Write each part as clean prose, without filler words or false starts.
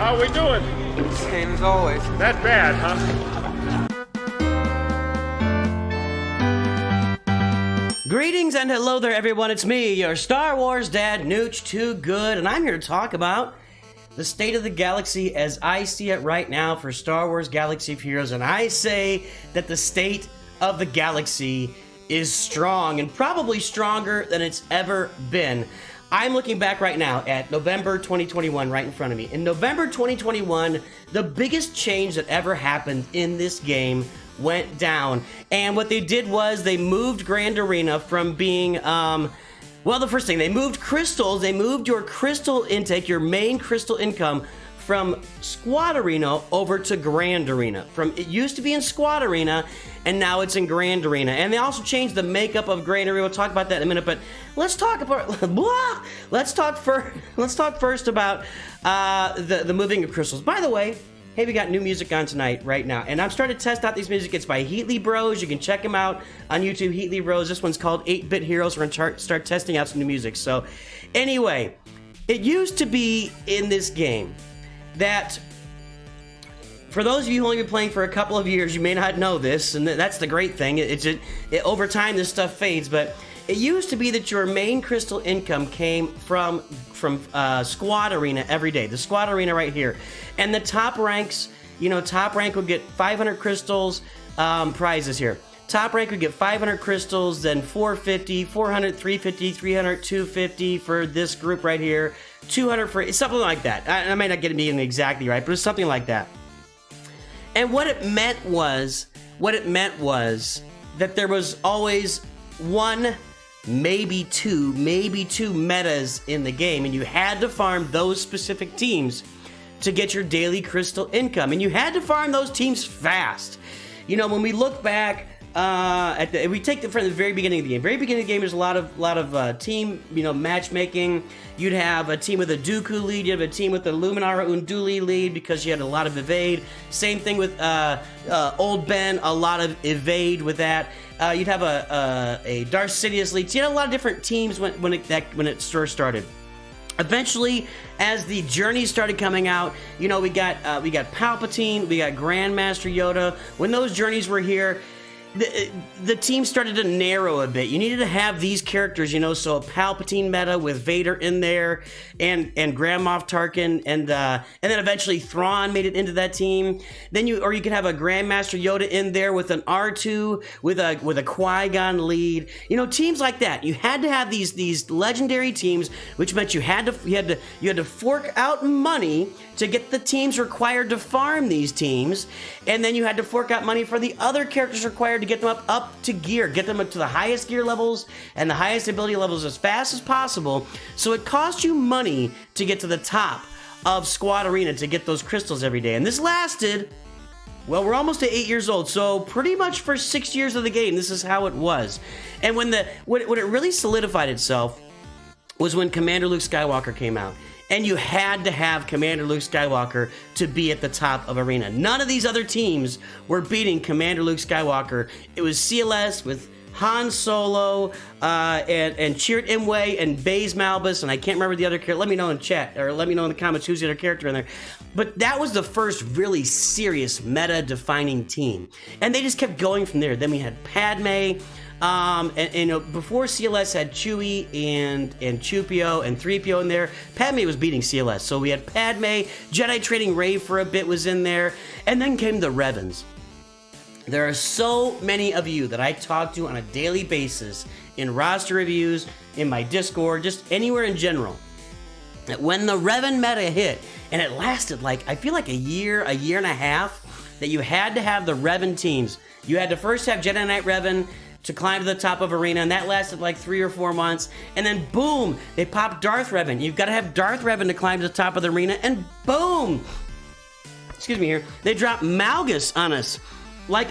how we doing? Same as always. That bad, huh? Greetings and hello there, everyone. It's me, your Star Wars dad, Nooch Too Good, and I'm here to talk about the state of the galaxy as I see it right now for Star Wars Galaxy of Heroes. And I say that the state of the galaxy is strong and probably stronger than it's ever been. I'm looking back right now at November 2021 right in front of me. In November 2021, the biggest change that ever happened in this game went down. And what they did was they moved Grand Arena from being, well, the first thing, they moved crystals. They moved your crystal intake, your main crystal income, from Squad Arena over to Grand Arena. It used to be in Squad Arena, and now it's in Grand Arena. And they also changed the makeup of Grand Arena. We'll talk about that in a minute. But let's talk about let's talk first about the moving of crystals. By the way, hey, we got new music on tonight, right now. And I'm starting to test out these music. It's by Heatley Bros. You can check them out on YouTube, Heatley Bros. This one's called 8-Bit Heroes. We're going to start testing out some new music. So anyway, it used to be in this game that, for those of you who only been playing for a couple of years, you may not know this, and that's the great thing. Over time, this stuff fades, but it used to be that your main crystal income came from Squad Arena every day. The Squad Arena right here. And the top ranks, top rank would get 500 crystals, prizes here. Top rank would get 500 crystals, then 450, 400, 350, 300, 250 for this group right here, 200 for something like that. I might not get it exactly right, but it's something like that. And what it meant was that there was always one, maybe two metas in the game, and you had to farm those specific teams to get your daily crystal income, and you had to farm those teams fast. When we look back we take it from the very beginning of the game. Very beginning of the game, there's a lot of team, matchmaking. You'd have a team with a Dooku lead. You'd have a team with a Luminara Unduli lead because you had a lot of evade. Same thing with Old Ben, a lot of evade with that. You'd have a Darth Sidious lead. So you had a lot of different teams when it first started. Eventually, as the journeys started coming out, we got Palpatine, we got Grandmaster Yoda. When those journeys were here, the team started to narrow a bit. You needed to have these characters, so a Palpatine meta with Vader in there, and Grand Moff Tarkin, and then eventually Thrawn made it into that team. Or you could have a Grandmaster Yoda in there with an R2 with a Qui-Gon lead. Teams like that. You had to have these legendary teams, which meant you had to fork out money to get the teams required to farm these teams, and then you had to fork out money for the other characters required to get them up to gear, get them up to the highest gear levels and the highest ability levels as fast as possible. So it cost you money to get to the top of Squad Arena to get those crystals every day. And this lasted, well, we're almost to 8 years old, so pretty much for 6 years of the game, this is how it was. And when it really solidified itself was when Commander Luke Skywalker came out. And you had to have Commander Luke Skywalker to be at the top of Arena. None of these other teams were beating Commander Luke Skywalker. It was CLS with Han Solo and Chirrut Imwe and Baze Malbus, and I can't remember the other character. Let me know in chat, or let me know in the comments who's the other character in there. But that was the first really serious meta-defining team. And they just kept going from there. Then we had Padme. Before CLS had Chewie and Chupio and 3PO in there, Padme was beating CLS. So we had Padme, Jedi Training Rave for a bit was in there, and then came the Revans. There are so many of you that I talk to on a daily basis in roster reviews, in my Discord, just anywhere in general, that when the Revan meta hit, and it lasted I feel like a year and a half, that you had to have the Revan teams. You had to first have Jedi Knight Revan to climb to the top of Arena, and that lasted 3 or 4 months, and then boom, they popped Darth Revan. You've got to have Darth Revan to climb to the top of the Arena, and boom, excuse me here, they dropped Malgus on us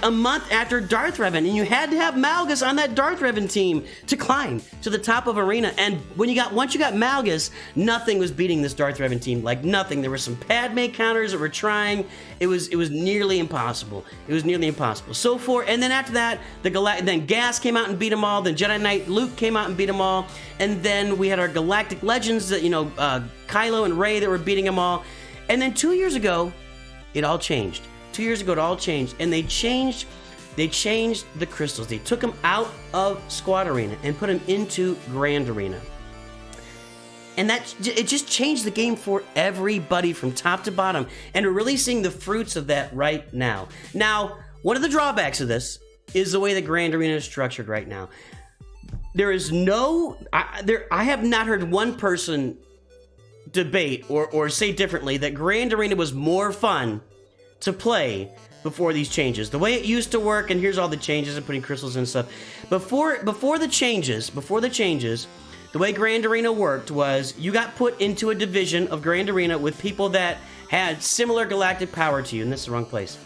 a month after Darth Revan, and you had to have Malgus on that Darth Revan team to climb to the top of Arena. And once you got Malgus, nothing was beating this Darth Revan team. Nothing. There were some Padme counters that were trying. It was nearly impossible. And then after that, then Gas came out and beat them all. Then Jedi Knight Luke came out and beat them all. And then we had our Galactic Legends that Kylo and Rey that were beating them all. And then 2 years ago, it all changed. 2 years ago, it all changed, and they changed the crystals. They took them out of Squad Arena and put them into Grand Arena. And it just changed the game for everybody from top to bottom. And we're really seeing the fruits of that right now. Now, one of the drawbacks of this is the way the Grand Arena is structured right now. There is I have not heard one person debate or say differently that Grand Arena was more fun to play before these changes. The way it used to work, and here's all the changes and putting crystals and stuff. Before the changes, the way Grand Arena worked was you got put into a division of Grand Arena with people that had similar galactic power to you, and this is the wrong place.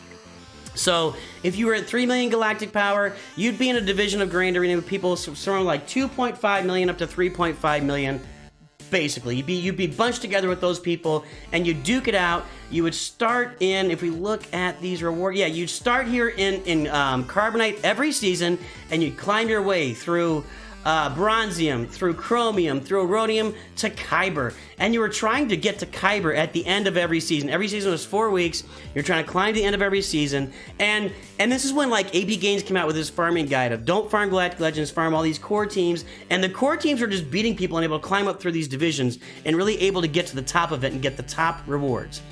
So if you were at 3 million galactic power, you'd be in a division of Grand Arena with people surrounding like 2.5 million up to 3.5 million. Basically, you'd be bunched together with those people, and you duke it out. You would start in, if we look at these rewards, you'd start here in Carbonite every season, and you'd climb your way through Bronzium, through Chromium, through Rhodium to Kyber. And you were trying to get to Kyber at the end of every season. Every season was 4 weeks. You're trying to climb to the end of every season. And this is when like AB Games came out with this farming guide of don't farm Galactic Legends, farm all these core teams. And the core teams were just beating people and able to climb up through these divisions and really able to get to the top of it and get the top rewards.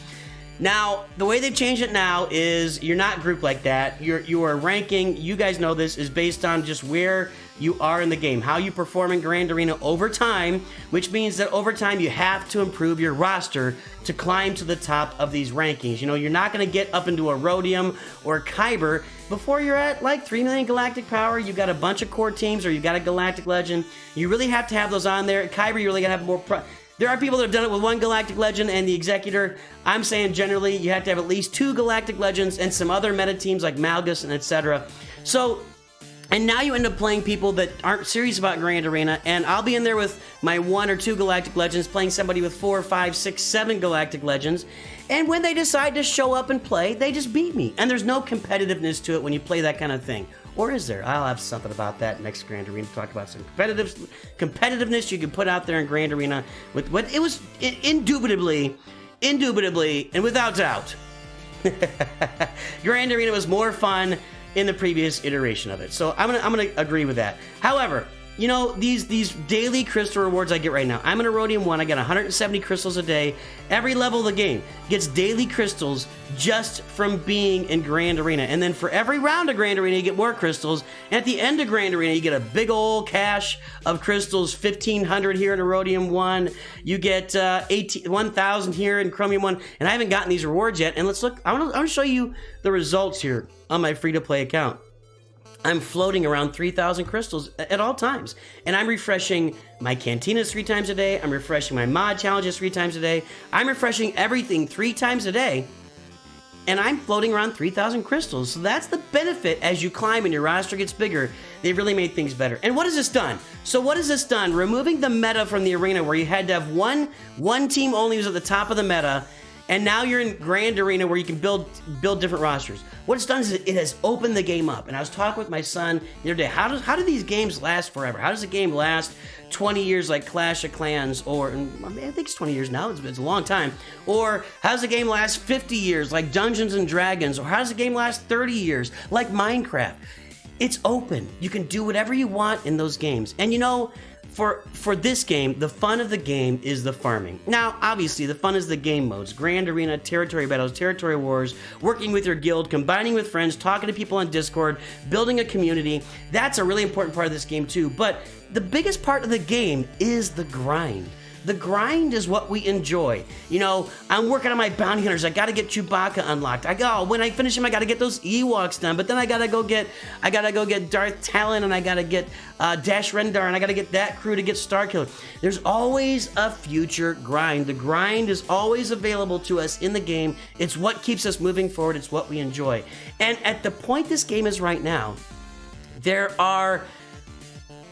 Now, the way they've changed it now is you're not grouped like that. Your ranking, you guys know this, is based on just where you are in the game, how you perform in Grand Arena over time, which means that over time you have to improve your roster to climb to the top of these rankings. You know, you're not going to get up into a Rhodium or Kyber before you're at like 3 million galactic power. You've got a bunch of core teams or you've got a Galactic Legend. You really have to have those on there. At Kyber, you really got to have more... There are people that have done it with one Galactic Legend and the Executor. I'm saying generally you have to have at least 2 Galactic Legends and some other meta teams like Malgus and etc. So, and now you end up playing people that aren't serious about Grand Arena, and I'll be in there with my 1 or 2 Galactic Legends playing somebody with 4, 5, 6, 7 Galactic Legends. And when they decide to show up and play, they just beat me. And there's no competitiveness to it when you play that kind of thing. Or is there? I'll have something about that next Grand Arena to talk about some competitiveness you can put out there in Grand Arena with what it was indubitably, and without doubt, Grand Arena was more fun in the previous iteration of it. So I'm gonna agree with that. However, you know, these daily crystal rewards I get right now. I'm in a Rhodium 1. I get 170 crystals a day. Every level of the game gets daily crystals just from being in Grand Arena. And then for every round of Grand Arena, you get more crystals. And at the end of Grand Arena, you get a big old cache of crystals, 1,500 here in a Rhodium 1. You get 1,000 here in Chromium 1. And I haven't gotten these rewards yet. And let's look. I want to show you the results here on my free-to-play account. I'm floating around 3,000 crystals at all times. And I'm refreshing my cantinas 3 times a day. I'm refreshing my mod challenges 3 times a day. I'm refreshing everything 3 times a day. And I'm floating around 3,000 crystals. So that's the benefit as you climb and your roster gets bigger. They've really made things better. And what has this done? So what has this done? Removing the meta from the arena where you had to have one team only was at the top of the meta. And now you're in Grand Arena where you can build different rosters. What it's done is it has opened the game up. And I was talking with my son the other day. How do these games last forever? How does a game last 20 years like Clash of Clans? Or, I think it's 20 years now. It's a long time. Or how does a game last 50 years like Dungeons and Dragons? Or how does a game last 30 years like Minecraft? It's open. You can do whatever you want in those games. And you know, for this game, the fun of the game is the farming. Now, obviously, the fun is the game modes. Grand Arena, territory battles, territory wars, working with your guild, combining with friends, talking to people on Discord, building a community. That's a really important part of this game, too. But the biggest part of the game is the grind. The grind is what we enjoy. You know, I'm working on my bounty hunters. I gotta get Chewbacca unlocked. When I finish him, I gotta get those Ewoks done. But then I gotta go get Darth Talon, and I gotta get Dash Rendar, and I gotta get that crew to get Starkiller. There's always a future grind. The grind is always available to us in the game. It's what keeps us moving forward. It's what we enjoy. And at the point this game is right now, there are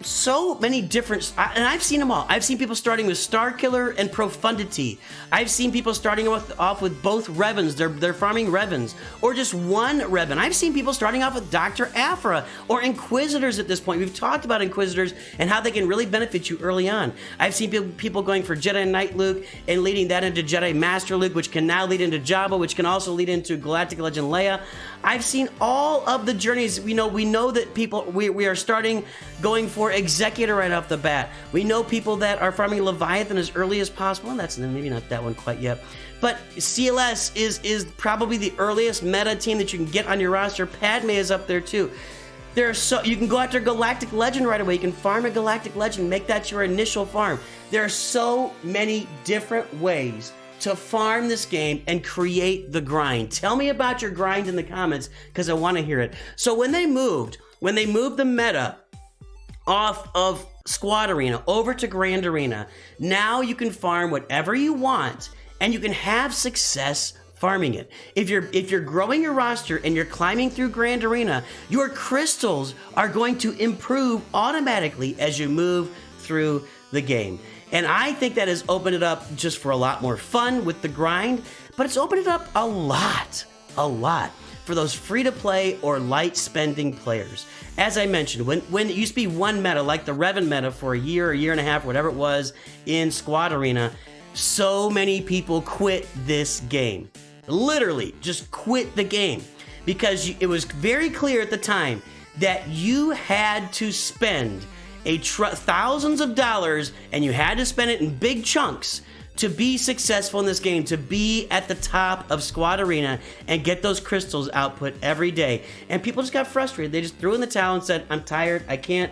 so many different, and I've seen them all. I've seen people starting with Star Killer and Profundity. I've seen people starting off with both Revens. They're farming Revens, or just one Reven. I've seen people starting off with Dr. Aphra or Inquisitors at this point. We've talked about Inquisitors and how they can really benefit you early on. I've seen people going for Jedi Knight Luke and leading that into Jedi Master Luke, which can now lead into Jabba, which can also lead into Galactic Legend Leia. I've seen all of the journeys. We know that we are starting going for Executor right off the bat. We know people that are farming Leviathan as early as possible, and that's maybe not that one quite yet. But CLS is probably the earliest meta team that you can get on your roster. Padme is up there too. You can go after Galactic Legend right away. You can farm a Galactic Legend, make that your initial farm. There are so many different ways to farm this game and create the grind. Tell me about your grind in the comments, because I want to hear it. So when they moved the meta off of Squad Arena over to Grand Arena, now you can farm whatever you want and you can have success farming it. If you're growing your roster and you're climbing through Grand Arena, your crystals are going to improve automatically as you move through the game. And I think that has opened it up just for a lot more fun with the grind, but it's opened it up a lot for those free-to-play or light-spending players. As I mentioned, when it used to be one meta, like the Revan meta for a year and a half, whatever it was, in Squad Arena, so many people quit this game. Literally, just quit the game. Because it was very clear at the time that you had to spend thousands of dollars, and you had to spend it in big chunks to be successful in this game, to be at the top of Squad Arena and get those crystals output every day. And people just got frustrated. They just threw in the towel and said, I'm tired. I can't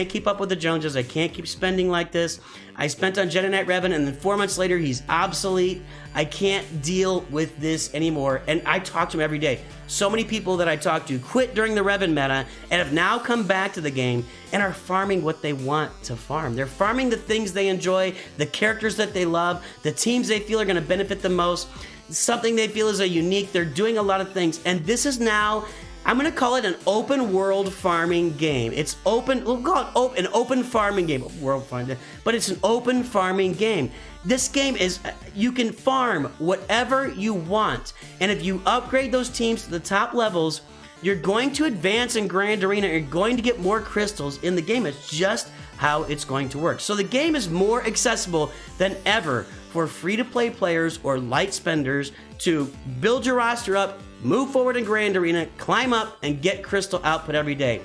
keep up with the Joneses. I can't keep spending like this. I spent on Jedi Knight Revan, and then 4 months later, he's obsolete. I can't deal with this anymore. And I talk to him every day. So many people that I talk to quit during the Revan meta and have now come back to the game and are farming what they want to farm. They're farming the things they enjoy, the characters that they love, the teams they feel are going to benefit the most, something they feel is a unique. They're doing a lot of things. And this is now, I'm going to call it an open world farming game. It's open, we'll call it an open farming game. World farming, but it's an open farming game. This game is, you can farm whatever you want. And if you upgrade those teams to the top levels, you're going to advance in Grand Arena. You're going to get more crystals in the game. It's just how it's going to work. So the game is more accessible than ever for free-to-play players or light spenders to build your roster up, move forward in Grand Arena, climb up, and get crystal output every day.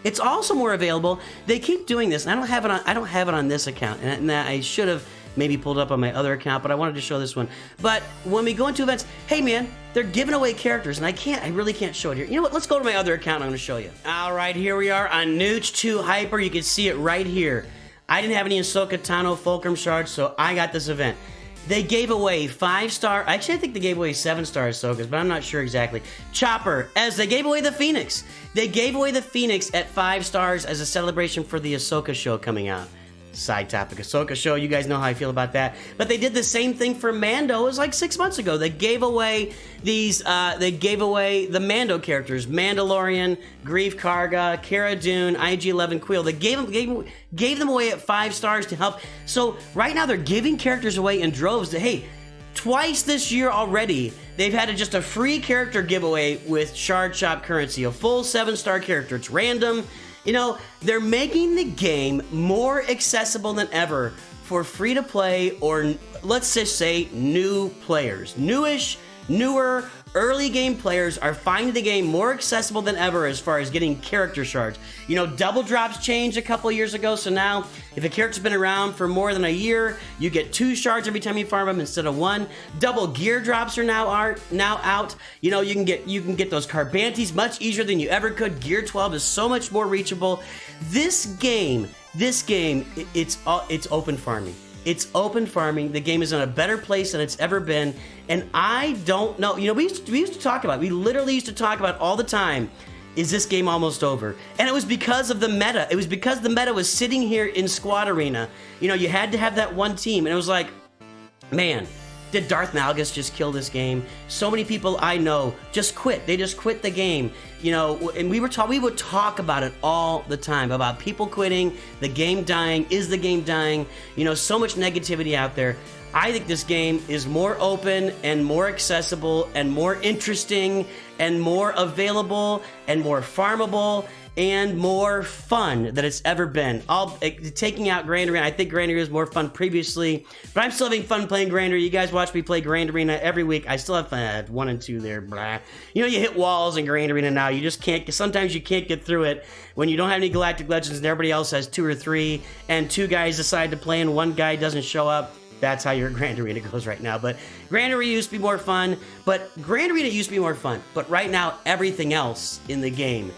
It's also more available. They keep doing this, and I don't have it on this account, and I should have maybe pulled up on my other account, but I wanted to show this one. But when we go into events, hey man, they're giving away characters, and I really can't show it here. You know what? Let's go to my other account. I'm going to show you. All right, here we are on Nooch 2 Hyper. You can see it right here. I didn't have any Ahsoka Tano Fulcrum shards, so I got this event. They gave away 5-star, actually I think they gave away 7-star Ahsokas, but I'm not sure exactly. Chopper, as they gave away the Phoenix. They gave away the Phoenix at 5 stars as a celebration for the Ahsoka show coming out. Side topic, Ahsoka show, you guys know how I feel about that. But they did the same thing for Mando. It was like 6 months ago. They gave away the Mando characters, Mandalorian, Grief Karga, Cara Dune, IG-11 Quill. They gave them away at 5 stars to help. So right now they're giving characters away in droves that, hey, twice this year already, they've had just a free character giveaway with Shard Shop currency, a full 7-star character. It's random. You know, they're making the game more accessible than ever for free-to-play or, let's just say, new players. Newer, early game players are finding the game more accessible than ever as far as getting character shards. You know, double drops changed a couple years ago, so now if a character's been around for more than a year, you get 2 shards every time you farm them instead of 1. Double gear drops are now out. You know, you can get those Carbantis much easier than you ever could. Gear 12 is so much more reachable. This game, it's open farming. It's open farming. The game is in a better place than it's ever been. And I don't know. You know, we used to talk about, we literally used to talk about all the time, is this game almost over? And it was because of the meta. It was because the meta was sitting here in Squad Arena. You know, you had to have that one team. And it was like, man, Did Darth Malgus just kill this game? So many people I know just quit. They just quit the game. You know, and we would talk about it all the time, about people quitting, the game dying. Is the game dying? You know, so much negativity out there. I think this game is more open and more accessible and more interesting and more available and more farmable and more fun than it's ever been. Taking out Grand Arena, I think Grand Arena was more fun previously, but I'm still having fun playing Grand Arena. You guys watch me play Grand Arena every week. I still have fun. 1 and 2 there, blah. You know, you hit walls in Grand Arena now. You just can't, sometimes you can't get through it when you don't have any Galactic Legends and everybody else has 2 or 3, and 2 guys decide to play and 1 guy doesn't show up. That's how your Grand Arena goes right now. But Grand Arena used to be more fun, but right now everything else in the game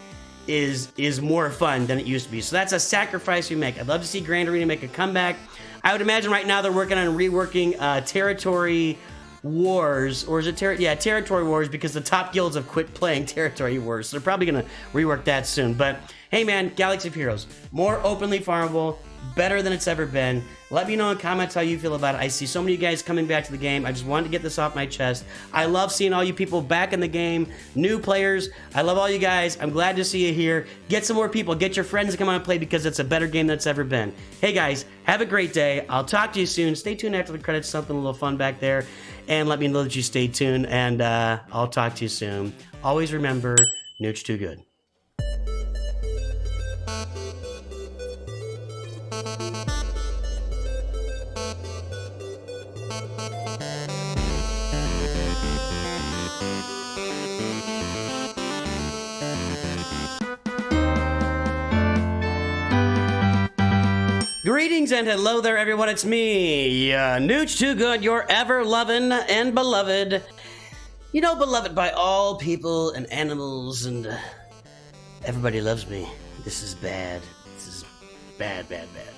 is more fun than it used to be. So that's a sacrifice we make. I'd love to see Grand Arena make a comeback. I would imagine right now they're working on reworking Territory Wars, or is it Territory Wars, because the top guilds have quit playing Territory Wars. So they're probably going to rework that soon. But hey man, Galaxy of Heroes, more openly farmable, better than it's ever been. Let me know in comments how you feel about it. I see so many of you guys coming back to the game. I just wanted to get this off my chest. I love seeing all you people back in the game, new players. I love all you guys. I'm glad to see you here. Get some more people. Get your friends to come on and play, because it's a better game than it's ever been. Hey guys, have a great day. I'll talk to you soon. Stay tuned after the credits. Something a little fun back there. And let me know that you stay tuned, and I'll talk to you soon. Always remember, Nooch too good. Greetings and hello there, everyone. It's me, Nooch Too Good, your ever-loving and beloved. You know, beloved by all people and animals, and everybody loves me. This is bad. This is bad, bad, bad.